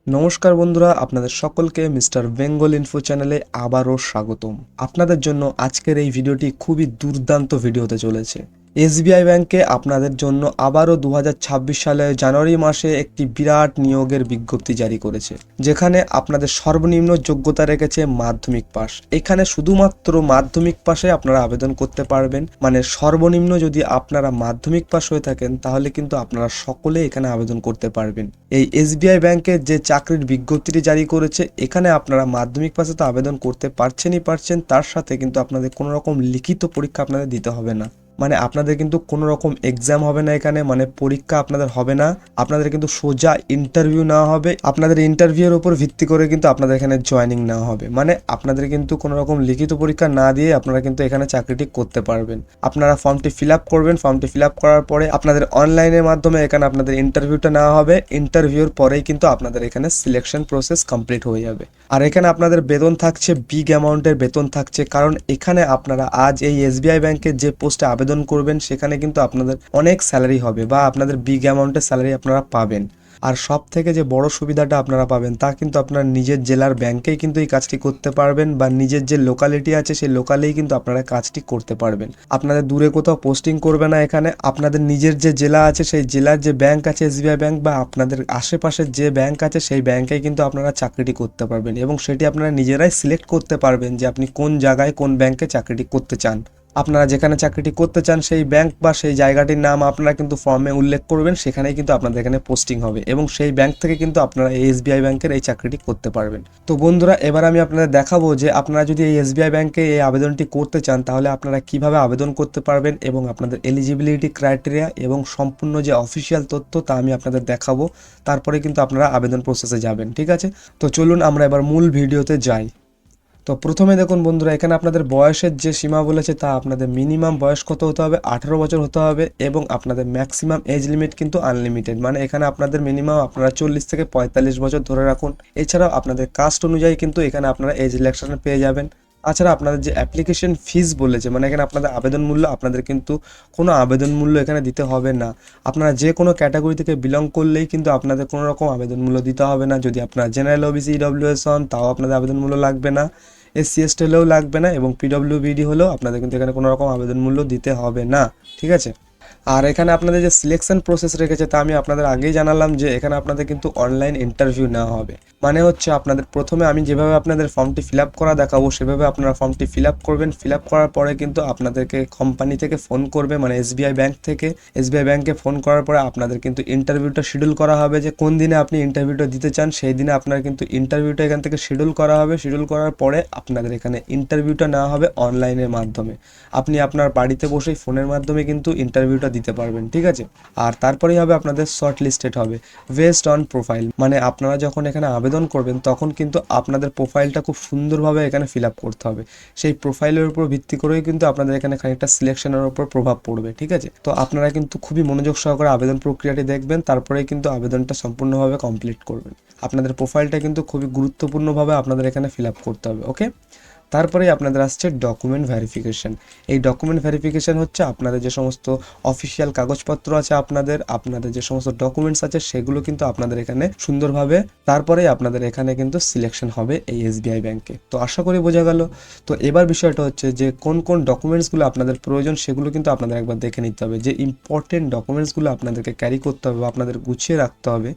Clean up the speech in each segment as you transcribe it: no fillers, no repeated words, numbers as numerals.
নমস্কার বন্ধুরা, আপনাদের সকলকে মিস্টার বেঙ্গল ইনফো চ্যানেলে আবারও স্বাগতম। আপনাদের জন্য আজকের এই ভিডিওটি খুবই দুর্দান্ত ভিডিও হতে চলেছে। এসবিআই ব্যাংকে আপনাদের জন্য আবারও 2026 সালে জানুয়ারি মাসে একটি বিরাট নিয়োগের বিজ্ঞপ্তি জারি করেছে, যেখানে আপনাদের সর্বনিম্ন যোগ্যতা রেখেছে মাধ্যমিক পাস। এখানে শুধুমাত্র মাধ্যমিক পাশে আপনারা আবেদন করতে পারবেন। মানে সর্বনিম্ন যদি আপনারা মাধ্যমিক পাস হয়ে থাকেন তাহলে কিন্তু আপনারা সকলে এখানে আবেদন করতে পারবেন। এই এসবিআই ব্যাংকের যে চাকরির বিজ্ঞপ্তিটি জারি করেছে, এখানে আপনারা মাধ্যমিক পাশে তো আবেদন করতে পারছেন, তার সাথে কিন্তু আপনাদের কোনো রকম লিখিত পরীক্ষা আপনাদের দিতে হবে না। মানে আপনাদের কিন্তু কোনো রকম এক্সাম হবে না এখানে, মানে পরীক্ষা আপনাদের হবে না। আপনাদের কিন্তু সোজা ইন্টারভিউ নেওয়া হবে। আপনাদের ইন্টারভিউর উপর ভিত্তি করে কিন্তু আপনাদের এখানে জয়েনিং নেওয়া হবে। মানে আপনাদের কিন্তু কোনো রকম লিখিত পরীক্ষা না দিয়ে আপনারা কিন্তু এখানে চাকরিটি করতে পারবেন। আপনারা ফর্মটি ফিল আপ করবেন। ফর্মটি ফিল আপ করার পরে আপনাদের অনলাইনের মাধ্যমে এখানে আপনাদের ইন্টারভিউটা নেওয়া হবে। ইন্টারভিউর পরেই কিন্তু আপনাদের এখানে সিলেকশন প্রসেস কমপ্লিট হয়ে যাবে। আর এখানে আপনাদের বেতন থাকছে বিগ অ্যামাউন্টের বেতন থাকছে, কারণ এখানে আপনারা আজ এই এসবিআই ব্যাংকের যে পোস্টে আবেদন করবেন সেখানে কিন্তু আপনাদের অনেক স্যালারি হবে বা আপনাদের বিগ অ্যামাউন্টের স্যালারি আপনারা পাবেন। আর সব থেকে যে বড় সুবিধাটা আপনারা পাবেন তা কিন্তু আপনার নিজের জেলার ব্যাংকেই কিন্তু এই কাজটি করতে পারবেন, বা নিজের যে লোকালিটি আছে সেই লোকালেই কিন্তু আপনারা কাজটি করতে পারবেন। আপনাদের দূরে কোথাও পোস্টিং করবে না। এখানে আপনাদের নিজের যে জেলা আছে সেই জেলার যে ব্যাংক আছে এসবিআই ব্যাংক, বা আপনাদের আশেপাশের যে ব্যাংক আছে সেই ব্যাংকেই কিন্তু আপনারা চাকরিটি করতে পারবেন, এবং সেটি আপনারা নিজেরাই সিলেক্ট করতে পারবেন যে আপনি কোন জায়গায় কোন ব্যাংকে চাকরিটি করতে চান। আপনারা যেখানে চাকরিটি করতে চান সেই ব্যাংক বা সেই জায়গাটির নাম আপনারা কিন্তু ফর্মে উল্লেখ করবেন, সেখানেই কিন্তু আপনাদের এখানে পোস্টিং হবে, এবং সেই ব্যাংক থেকে কিন্তু আপনারা এই এসবিআই ব্যাংকের এই চাকরিটি করতে পারবেন। তো বন্ধুরা, এবার আমি আপনাদের দেখাবো যে আপনারা যদি এই এসবিআই ব্যাংকে এই আবেদনটি করতে চান তাহলে আপনারা কিভাবে আবেদন করতে পারবেন, এবং আপনাদের এলিজিবিলিটি ক্রাইটেরিয়া এবং সম্পূর্ণ যে অফিসিয়াল তথ্য তা আমি আপনাদের দেখাবো। তারপরে কিন্তু আপনারা আবেদন প্রসেসে যাবেন। ঠিক আছে, তো চলুন আমরা এবার মূল ভিডিওতে যাই। তো প্রথমে দেখুন বন্ধুরা, এখানে আপনাদের বয়সের যে সীমা বলেছে তা আপনাদের মিনিমাম বয়স কত হতে হবে, 18 বছর হতে হবে, এবং আপনাদের ম্যাক্সিমাম এজ লিমিট কিন্তু আনলিমিটেড। মানে এখানে আপনাদের মিনিমাম আপনারা 40 থেকে 45 বছর ধরে রাখুন। এছাড়াও আপনাদের কাস্ট অনুযায়ী কিন্তু এখানে আপনারা এজ রিল্যাক্সেশন পেয়ে যাবেন। তাছাড়া আপনাদের যে অ্যাপ্লিকেশন ফিস বলেছে, মানে এখানে আপনাদের আবেদন মূল্য, আপনাদের কিন্তু কোনো আবেদন মূল্য এখানে দিতে হবে না। আপনারা যে কোনো ক্যাটাগরি থেকে বিলং করলেই কিন্তু আপনাদের কোনো রকম আবেদন মূল্য দিতে হবে না। যদি আপনারা জেনারেল ওবিসি ইডব্লিউএস হন তাও আপনাদের আবেদন মূল্য লাগবে না, এসসি এসটি হলেও লাগবে না, এবং পিডব্লিউবিডি হলেও আপনাদের কিন্তু এখানে কোনো রকম আবেদন মূল্য দিতে হবে না। ঠিক আছে, আর এখানে আপনাদের যে সিলেকশন প্রসেস রেখেছে তা আমি আপনাদের আগেই জানালাম যে এখানে আপনাদের কিন্তু অনলাইন ইন্টারভিউ নেওয়া হবে। মানে হচ্ছে আপনাদের প্রথমে আমি যেভাবে আপনাদের ফর্মটি ফিল আপ করা দেখাবো সেভাবে আপনারা ফর্মটি ফিল আপ করবেন। ফিল আপ করার পরে কিন্তু আপনাদেরকে কোম্পানি থেকে ফোন করবে, মানে এসবিআই ব্যাংক থেকে। এসবিআই ব্যাংকে ফোন করার পরে আপনাদের কিন্তু ইন্টারভিউটা শিডিউল করা হবে, যে কোন দিনে আপনি ইন্টারভিউটা দিতে চান সেই দিনে আপনার কিন্তু ইন্টারভিউটা এখান থেকে শিডিউল করা হবে। শিডিউল করার পরে আপনাদের এখানে ইন্টারভিউটা নেওয়া হবে অনলাইনের মাধ্যমে। আপনি আপনার বাড়িতে বসেই ফোনের মাধ্যমে কিন্তু ইন্টারভিউটা দিতে পারবেন। ঠিক আছে, আর তারপরেই হবে আপনাদের শর্ট লিস্টেড হবে বেসড অন প্রোফাইল। মানে আপনারা যখন এখানে আবেদন করবেন তখন কিন্তু আপনাদের প্রোফাইলটা খুব সুন্দরভাবে এখানে ফিল আপ করতে হবে। সেই প্রোফাইলের উপর ভিত্তি করেই কিন্তু আপনাদের এখানে খানিকটা সিলেকশনের উপর প্রভাব পড়বে। ঠিক আছে, তো আপনারা কিন্তু খুবই মনোযোগ সহকারে আবেদন প্রক্রিয়াটি দেখবেন, তারপরেই কিন্তু আবেদনটা সম্পূর্ণভাবে কমপ্লিট করবেন। আপনাদের প্রোফাইলটা কিন্তু খুবই গুরুত্বপূর্ণভাবে আপনাদের এখানে ফিল আপ করতে হবে। ওকে, তারপরেই আপনাদের আসছে ডকুমেন্ট ভেরিফিকেশন। এই ডকুমেন্ট ভেরিফিকেশন হচ্ছে আপনাদের যে সমস্ত অফিসিয়াল কাগজপত্র আছে, আপনাদের যে সমস্ত ডকুমেন্টস আছে সেগুলো কিন্তু আপনাদের এখানে সুন্দরভাবে, তারপরেই আপনাদের এখানে কিন্তু সিলেকশন হবে এই এসবিআই ব্যাংকে। তো আশা করি বোঝা গেল। তো এবার বিষয়টা হচ্ছে যে কোন কোন ডকুমেন্টসগুলো আপনাদের প্রয়োজন সেগুলো কিন্তু আপনাদের একবার দেখে নিতে হবে। যে ইম্পর্টেন্ট ডকুমেন্টসগুলো আপনাদেরকে ক্যারি করতে হবে বা আপনাদের গুছিয়ে রাখতে হবে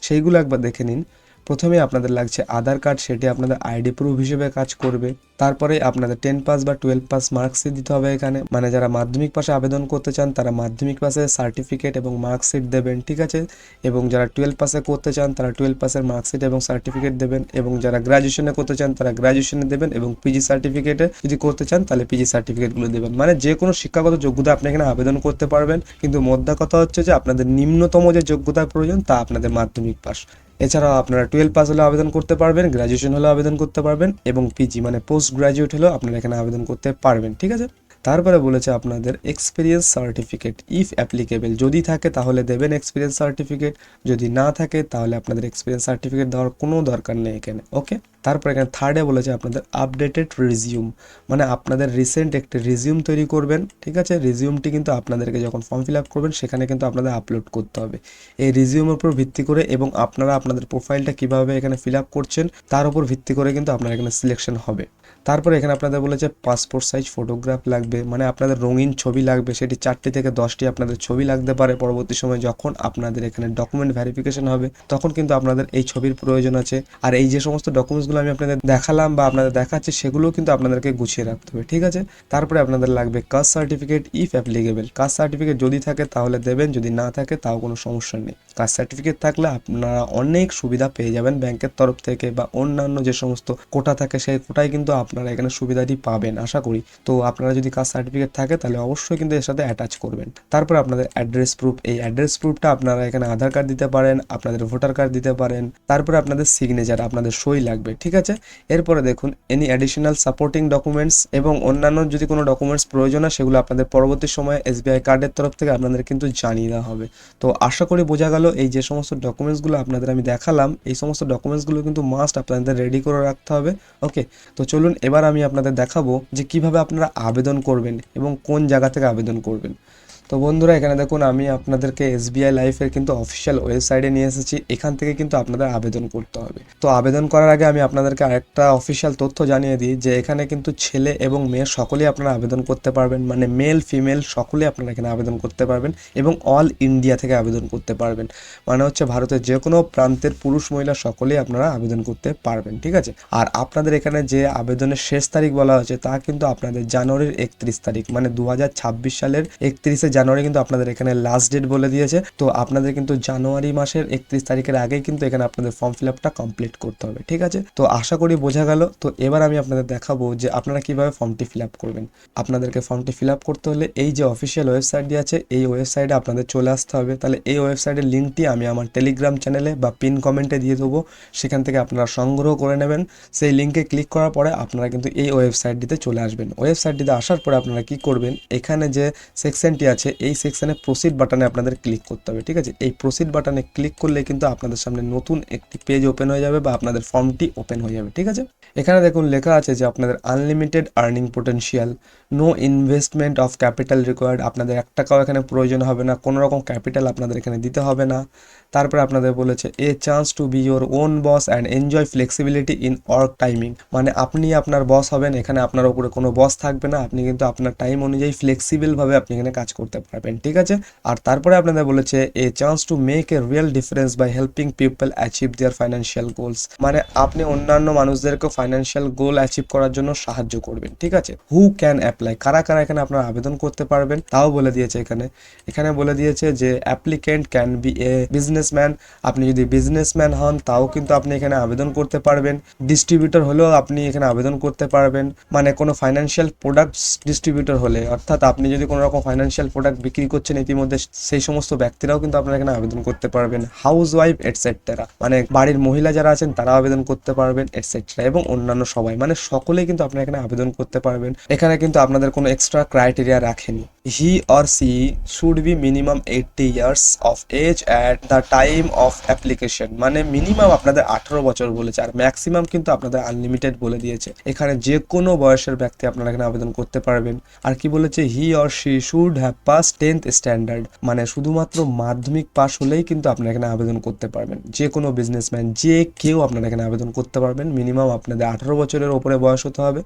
সেইগুলো একবার দেখে নিন। প্রথমে আপনাদের লাগছে আধার কার্ড, সেটি আপনাদের আইডি প্রুফ হিসেবে কাজ করবে। তারপরে আপনাদের 10 পাস বা 12 পাস মার্কশিট দিতে হবে এখানে। মানে যারা মাধ্যমিক পাশে আবেদন করতে চান তারা মাধ্যমিক পাসের সার্টিফিকেট এবং মার্কশিট দেবেন। ঠিক আছে, এবং যারা 12 পাসে করতে চান তারা 12 পাসের মার্কশিট এবং সার্টিফিকেট দেবেন, এবং যারা গ্র্যাজুয়েশনে করতে চান তারা গ্র্যাজুয়েশনে দেবেন, এবং পিজি সার্টিফিকেটে যদি করতে চান তাহলে পিজি সার্টিফিকেটগুলো দেবেন। মানে যে কোনো শিক্ষাগত যোগ্যতা আপনি এখানে আবেদন করতে পারবেন, কিন্তু মোদ্দা কথা হচ্ছে যে আপনাদের নিম্নতম যে যোগ্যতার প্রয়োজন তা আপনাদের মাধ্যমিক পাস। এছাড়াও আপনারা 12 পাস হলেও আবেদন করতে পারবেন, গ্র্যাজুয়েশন হলেও আবেদন করতে পারবেন, এবং পিজি মানে পোস্ট গ্র্যাজুয়েট হলেও আপনারা এখানে আবেদন করতে পারবেন। ঠিক আছে, তারপরে বলেছে আপনাদের এক্সপিরিয়েন্স সার্টিফিকেট ইফ অ্যাপ্লিকেবল, যদি থাকে তাহলে দেবেন এক্সপিরিয়েন্স সার্টিফিকেট, যদি না থাকে তাহলে আপনাদের এক্সপিরিয়েন্স সার্টিফিকেট দেওয়ার কোনো দরকার নেই এখানে। ওকে, তারপর এখানে থার্ডে বলেছে আপনাদের আপডেটেড রিজিউম, মানে আপনাদের রিসেন্ট একটি রিজিউম তৈরি করবেন। ঠিক আছে, রিজিউমটি কিন্তু আপনাদেরকে যখন ফর্ম ফিল আপ করবেন সেখানে কিন্তু আপনাদের আপলোড করতে হবে। এই রিজিউমের উপর ভিত্তি করে এবং আপনারা আপনাদের প্রোফাইলটা কীভাবে এখানে ফিল আপ করছেন তার উপর ভিত্তি করে কিন্তু আপনার এখানে সিলেকশন হবে। তারপরে এখানে আপনাদের বলেছে পাসপোর্ট সাইজ ফটোগ্রাফ লাগবে, মানে আপনাদের রঙিন ছবি লাগবে, সেটি 4টি থেকে 10টি আপনাদের ছবি লাগতে পারে। পরবর্তী সময় যখন আপনাদের এখানে ডকুমেন্ট ভেরিফিকেশন হবে তখন কিন্তু আপনাদের এই ছবির প্রয়োজন আছে। আর এই যে সমস্ত ডকুমেন্টসগুলো আমি আপনাদের দেখালাম বা আপনাদের দেখাচ্ছি সেগুলোও কিন্তু আপনাদেরকে গুছিয়ে রাখতে হবে। ঠিক আছে, তারপরে আপনাদের লাগবে caste certificate if applicable, caste certificate যদি থাকে তাহলে দেবেন, যদি না থাকে তাও কোনো সমস্যা নেই। কাস্ট সার্টিফিকেট থাকলে আপনারা অনেক সুবিধা পেয়ে যাবেন ব্যাংকের তরফ থেকে বা অন্যান্য যে সমস্ত কোটা থাকে সেই কোটায় কিন্তু আপনারা এখানে সুবিধাটি পাবেন আশা করি। তো আপনারা যদি কাস্ট সার্টিফিকেট থাকে তাহলে অবশ্যই কিন্তু এর সাথে অ্যাটাচ করবেন। তারপর আপনাদের অ্যাড্রেস প্রুফ, এই অ্যাড্রেস প্রুফটা আপনারা এখানে আধার কার্ড দিতে পারেন, আপনাদের ভোটার কার্ড দিতে পারেন। তারপরে আপনাদের সিগনেচার, আপনাদের সই লাগবে। ঠিক আছে, এরপরে দেখুন এনি অ্যাডিশনাল সাপোর্টিং ডকুমেন্টস এবং অন্যান্য যদি কোনো ডকুমেন্টস প্রয়োজন হয় সেগুলো আপনাদের পরবর্তী সময়ে এসবিআই কার্ডের তরফ থেকে আপনাদের কিন্তু জানিয়ে দেওয়া হবে। তো আশা করি বোঝা গেল এই যে সমস্ত ডকুমেন্টসগুলো আপনাদের আমি দেখালাম এই সমস্ত ডকুমেন্টসগুলো কিন্তু মাস্ট আপনাদের রেডি করে রাখতে হবে। ওকে, তো চলুন এবার আমি আপনাদের দেখাবো যে কিভাবে আপনারা আবেদন করবেন এবং কোন জায়গা থেকে আবেদন করবেন। তো বন্ধুরা এখানে দেখুন আমি আপনাদেরকে এসবিআই লাইফের কিন্তু অফিসিয়াল ওয়েবসাইটে নিয়ে এসেছি, এখান থেকে কিন্তু আপনাদের আবেদন করতে হবে। তো আবেদন করার আগে আমি আপনাদেরকে আরেকটা অফিসিয়াল তথ্য জানিয়ে দিই যে এখানে কিন্তু ছেলে এবং মেয়ে সকলেই আপনারা আবেদন করতে পারবেন, মানে মেল ফিমেল সকলেই আপনারা এখানে আবেদন করতে পারবেন এবং অল ইন্ডিয়া থেকে আবেদন করতে পারবেন, মানে হচ্ছে ভারতের যে কোনো প্রান্তের পুরুষ মহিলা সকলেই আপনারা আবেদন করতে পারবেন। ঠিক আছে, আর আপনাদের এখানে যে আবেদনের শেষ তারিখ বলা হয়েছে তা কিন্তু আপনাদের জানুয়ারির 31 তারিখ, মানে 2026 সালের 31 জানুয়ারি কিন্তু আপনাদের এখানে লাস্ট ডেট বলে দিয়েছে। তো আপনাদের কিন্তু জানুয়ারি মাসের 31 তারিখের আগেই কিন্তু এখানে আপনাদের ফর্ম ফিল আপটা কমপ্লিট করতে হবে। ঠিক আছে, তো আশা করি বোঝা গেল। তো এবার আমি আপনাদের দেখাবো যে আপনারা কিভাবে ফর্মটি ফিল আপ করবেন। আপনাদেরকে ফর্মটি ফিল আপ করতে হলে এই যে অফিসিয়াল ওয়েবসাইটটি আছে এই ওয়েবসাইটে আপনাদের চলে আসতে হবে। তাহলে এই ওয়েবসাইটের লিঙ্কটি আমি আমার টেলিগ্রাম চ্যানেলে বা পিন কমেন্টে দিয়ে দেবো, সেখান থেকে আপনারা সংগ্রহ করে নেবেন। সেই লিঙ্কে ক্লিক করার পরে আপনারা কিন্তু এই ওয়েবসাইটটিতে চলে আসবেন। ওয়েবসাইটটিতে আসার পরে আপনারা কি করবেন, এখানে যে সেকশনটি আছে এই সেকশনে প্রসিড বাটনে আপনাদের ক্লিক করতে হবে। ঠিক আছে, এই প্রসিড বাটনে ক্লিক করলে কিন্তু আপনাদের সামনে নতুন একটি পেজ ওপেন হয়ে যাবে বা আপনাদের ফর্মটি ওপেন হয়ে যাবে। ঠিক আছে, এখানে দেখুন লেখা আছে যে আপনাদের unlimited earning potential, no investment of capital required, আপনাদের 1 টাকাও এখানে প্রয়োজন হবে না, কোনো রকম ক্যাপিটাল আপনাদের এখানে দিতে হবে না। তারপরে আপনাদের বলেছে a chance two B your own boss and enjoy flexibility in work timing, মানে আপনি আপনার বস হবেন, এখানে আপনার উপরে কোনো বস থাকবে না, আপনি কিন্তু আপনার টাইম অনুযায়ী ফ্লেক্সিবলভাবে আপনি এখানে কাজ করতে পারবেন। ঠিক আছে, আর তারপরে আপনাদের বলেছে a chance to make a real difference by helping people achieve their financial goals, মানে আপনি অন্যান্য মানুষদেরকে ফাইন্যান্সিয়াল গোল অ্যাচিভ করার জন্য সাহায্য করবেন। ঠিক আছে, হু ক্যান অ্যাপ্লাই, কারা কারা এখানে আপনারা আবেদন করতে পারবেন তাও বলে দিয়েছে। এখানে বলে দিয়েছে যে applicant can B a businessman, আপনি যদি বিজনেসম্যান হন তাও কিন্তু আপনি এখানে আবেদন করতে পারবেন, ডিস্ট্রিবিউটর হলেও আপনি এখানে আবেদন করতে পারবেন, মানে কোনো ফাইন্যান্সিয়াল প্রোডাক্টস ডিস্ট্রিবিউটর হলে, অর্থাৎ আপনি যদি কোনো রকম ফাইন্যান্সিয়াল প্রোডাক্ট বিক্রি করছেন ইতিমধ্যে সেই সমস্ত ব্যক্তিরাও কিন্তু আপনারা এখানে আবেদন করতে পারবেন, হাউস ওয়াইফ এটসেট্রা, মানে বাড়ির মহিলা যারা আছেন তারা আবেদন করতে পারবেন এটসেট্রা, এবং অন্যান্য সবাই, মানে সকলেই কিন্তু আপনারা এখানে আবেদন করতে পারবেন। এখানে কিন্তু আপনাদের কোনো এক্সট্রা ক্রাইটেরিয়া রাখেনি। He or she should be minimum 80 years of age at the time of application, মানে মিনিমাম আপনাদের 18 বছর বলেছে, আর ম্যাক্সিমাম কিন্তু আপনাদের আনলিমিটেড বলে দিয়েছে। এখানে যে কোনো বয়সের ব্যক্তি আপনারা এখানে আবেদন করতে পারবেন। আর কি বলেছে, হি or she should have pass 10th standard, মানে শুধুমাত্র মাধ্যমিক পাস হলেই কিন্তু আপনারা এখানে আবেদন করতে পারবেন। যে কোনো বিজনেসম্যান যে কেউ আপনারা এখানে আবেদন করতে পারবেন। মিনিমাম আপনাদের 18 বছরের ওপরে বয়স হতে হবে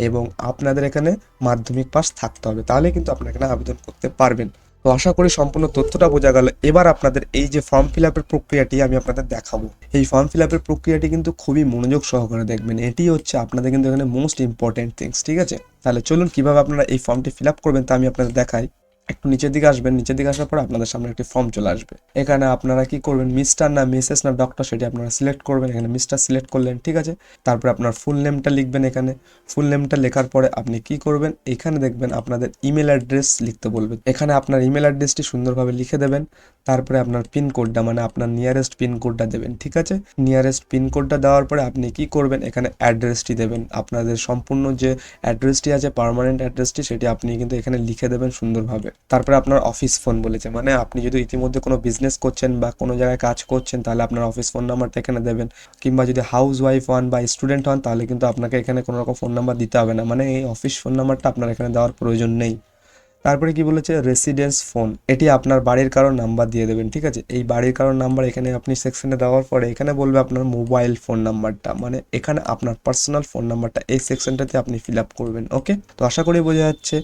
এবং আপনাদের এখানে মাধ্যমিক পাস থাকতে হবে, তাহলে কিন্তু আপনারা এখানে আবেদন করতে পারবেন। তো আশা করি সম্পূর্ণ তথ্যটা বোঝা গেল। এবার আপনাদের এই যে ফর্ম ফিল আপের প্রক্রিয়াটি আমি আপনাদের দেখাবো। এই ফর্ম ফিল আপের প্রক্রিয়াটি কিন্তু খুবই মনোযোগ সহকারে দেখবেন, এটি হচ্ছে আপনাদের কিন্তু এখানে মোস্ট ইম্পর্টেন্ট থিংস। ঠিক আছে, তাহলে চলুন কিভাবে আপনারা এই ফর্মটি ফিল আপ করবেন তা আমি আপনাদের দেখাই। একটু নিচের দিকে আসবেন, নিচের দিকে আসার পর আপনাদের সামনে একটি ফর্ম চলে আসবে। এখানে আপনারা কি করবেন, মিস্টার না মিসেস না ডক্টর সেটি আপনারা সিলেক্ট করবেন। এখানে মিস্টার সিলেক্ট করলেন, ঠিক আছে। তারপরে আপনার ফুল নেমটা লিখবেন। এখানে ফুল নেমটা লেখার পরে আপনি কি করবেন, এখানে দেখবেন আপনাদের ইমেল অ্যাড্রেস লিখতে বলবে। এখানে আপনার ইমেল অ্যাড্রেসটি সুন্দরভাবে লিখে দেবেন। তারপরে আপনার পিনকোডটা মানে আপনার নিয়ারেস্ট পিনকোডটা দেবেন, ঠিক আছে। নিয়ারেস্ট পিনকোডটা দেওয়ার পরে আপনি কি করবেন, এখানে অ্যাড্রেসটি দেবেন। আপনাদের সম্পূর্ণ যে অ্যাড্রেসটি আছে, পার্মানেন্ট অ্যাড্রেসটি, সেটি আপনি কিন্তু এখানে লিখে দেবেন সুন্দরভাবে। তারপরে আপনার অফিস ফোন বলেছে, মানে আপনি যদি ইতিমধ্যে কোনো বিজনেস করছেন বা কোনো জায়গায় কাজ করছেন তাহলে আপনার অফিস ফোন নাম্বারটা এখানে দেবেন। কিংবা যদি হাউস ওয়াইফ হন বা স্টুডেন্ট হন তাহলে কিন্তু আপনাকে এখানে কোনো রকম ফোন নাম্বার দিতে হবে না, মানে এই অফিস ফোন নাম্বারটা আপনার এখানে দেওয়ার প্রয়োজন নেই। তারপরে কি বলেছে, রেসিডেন্স ফোন, এটি আপনার বাড়ির কারোর নাম্বার দিয়ে দেবেন, ঠিক আছে। এই বাড়ির কারোর নাম্বার এখানে আপনি সেকশনে দেওয়ার পরে এখানে বলবে আপনার মোবাইল ফোন নাম্বারটা, মানে এখানে আপনার পার্সোনাল ফোন নাম্বারটা এই সেকশনটাতে আপনি ফিল আপ করবেন। ওকে, তো আশা করি বোঝা যাচ্ছে।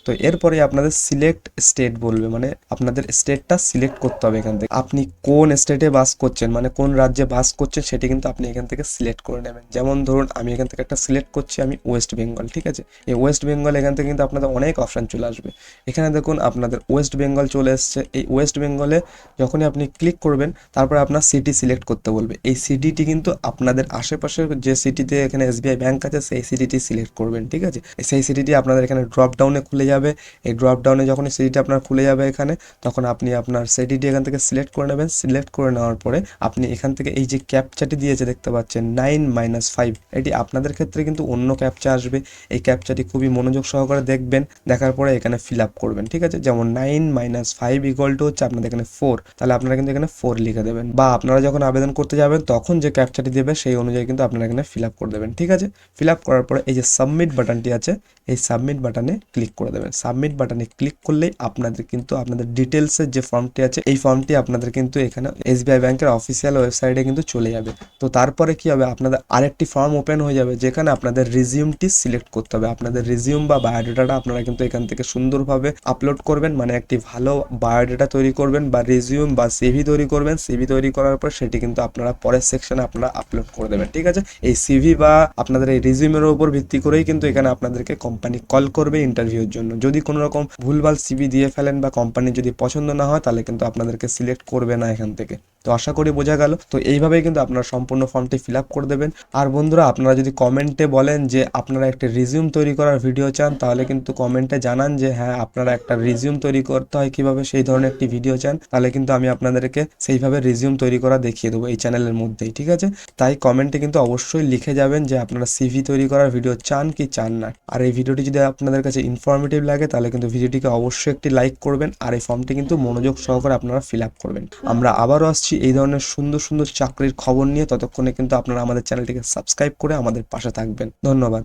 তো এরপরে আপনাদের সিলেক্ট স্টেট বলবে, মানে আপনাদের স্টেটটা সিলেক্ট করতে হবে এখান থেকে। আপনি কোন স্টেটে বাস করছেন, মানে কোন রাজ্যে বাস করছেন সেটি কিন্তু আপনি এখান থেকে সিলেক্ট করে নেবেন। যেমন ধরুন আমি এখান থেকে একটা সিলেক্ট করছি, আমি ওয়েস্ট বেঙ্গল, ঠিক আছে। এই ওয়েস্ট বেঙ্গল এখান থেকে কিন্তু আপনাদের অনেক অপশান চলে আসবে। এখানে দেখুন আপনাদের ওয়েস্ট বেঙ্গল চলে এসছে। এই ওয়েস্ট বেঙ্গলে যখনই আপনি ক্লিক করবেন তারপরে আপনার সিটি সিলেক্ট করতে বলবে। এই সিটিটি কিন্তু আপনাদের আশেপাশের যে সিটিতে এখানে এসবিআই ব্যাংক আছে সেই সিটিটি সিলেক্ট করবেন, ঠিক আছে। সেই সিটিটি আপনাদের এখানে ড্রপ ডাউনে খুলে যাবে। এই ড্রপ ডাউনে যখন সিটিটি আপনার খুলে যাবে এখানে, তখন আপনি আপনার সিটিটি এখান থেকে সিলেক্ট করে নেবেন। সিলেক্ট করে নেওয়ার পরে আপনি এখান থেকে এই যে ক্যাপচাটি দিয়েছে দেখতে পাচ্ছেন 9-5, এটি আপনাদের ক্ষেত্রে কিন্তু অন্য ক্যাপচা আসবে। এই ক্যাপচাটি খুবই মনোযোগ সহকারে দেখবেন, দেখার পরে এখানে ফিল আপ করবেন, ঠিক আছে। যেমন 9-5 হচ্ছে আপনাদের এখানে 4, তাহলে আপনারা কিন্তু এখানে 4 লিখে দেবেন। বা আপনারা যখন আবেদন করতে যাবেন তখন যে ক্যাপচাটি দেবে সেই অনুযায়ী কিন্তু আপনারা এখানে ফিল আপ করে দেবেন, ঠিক আছে। ফিল আপ করার পরে এই যে সাবমিট বাটনটি আছে, এই সাবমিট বাটনে ক্লিক করে দেবেন। সাবমিট বাটনে ক্লিক করলেই আপনাদের কিন্তু আপনাদের ডিটেলসের যে ফর্মটি আছে এই ফর্মটি আপনাদের কিন্তু এখানে এসবিআই ব্যাংকের অফিসিয়াল ওয়েবসাইটে কিন্তু চলে যাবে। তো তারপরে কি হবে, আপনাদের আরেকটি ফর্ম ওপেন হয়ে যাবে যেখানে আপনাদের রিজিউমটি সিলেক্ট করতে হবে। আপনাদের রিজিউম বা বায়োডাটাটা আপনারা কিন্তু এখান থেকে সুন্দরভাবে আপলোড করবেন, মানে একটি ভালো বায়োডাটা তৈরি করবেন বা রিজিউম বা সিভি তৈরি করবেন। সিভি তৈরি করার পর সেটি কিন্তু আপনারা পরের সেকশনে আপনারা আপলোড করে দেবেন, ঠিক আছে। এই সিভি বা আপনাদের এই রিজিউমের উপর ভিত্তি করেই কিন্তু এখানে আপনাদেরকে কোম্পানি কল করবে ইন্টারভিউর জন্য। যদি কোনো রকম ভুলভাল সিভি দিয়ে ফেলেন বা কোম্পানি যদি পছন্দ না হয় তাহলে কিন্তু আপনাদেরকে সিলেক্ট করবে না এখান থেকে। তো আশা করি বোঝা গেল। তো এইভাবেই কিন্তু আপনারা সম্পূর্ণ ফর্মটি ফিল আপ করে দেবেন। আর বন্ধুরা আপনারা যদি কমেন্টে বলেন যে আপনারা একটা রিজিউম তৈরি করার ভিডিও চান তাহলে কিন্তু কমেন্টে জানান যে হ্যাঁ আপনারা একটা রিজিউম তৈরি করতে হয় কিভাবে সেই ধরনের একটি ভিডিও চান, তাহলে কিন্তু আমি আপনাদেরকে সেইভাবে রিজিউম তৈরি করা দেখিয়ে দেবো এই চ্যানেলের মধ্যেই, ঠিক আছে। তাই কমেন্টে কিন্তু অবশ্যই লিখে যাবেন যে আপনারা সিভি তৈরি করার ভিডিও চান কি চান না। আর এই ভিডিওটি যদি আপনাদের কাছে ইনফরমেটিভ লাগে তাহলে কিন্তু ভিডিওটিকে অবশ্যই একটি লাইক করবেন আর এই ফর্মটি কিন্তু মনোযোগ সহকারে আপনারা ফিল আপ করবেন। আমরা আবারও আসছি এই ধরনের সুন্দর সুন্দর চাকরির খবর নিয়ে, ততক্ষণে কিন্তু আপনারা আমাদের চ্যানেলটিকে সাবস্ক্রাইব করে আমাদের পাশে থাকবেন। ধন্যবাদ।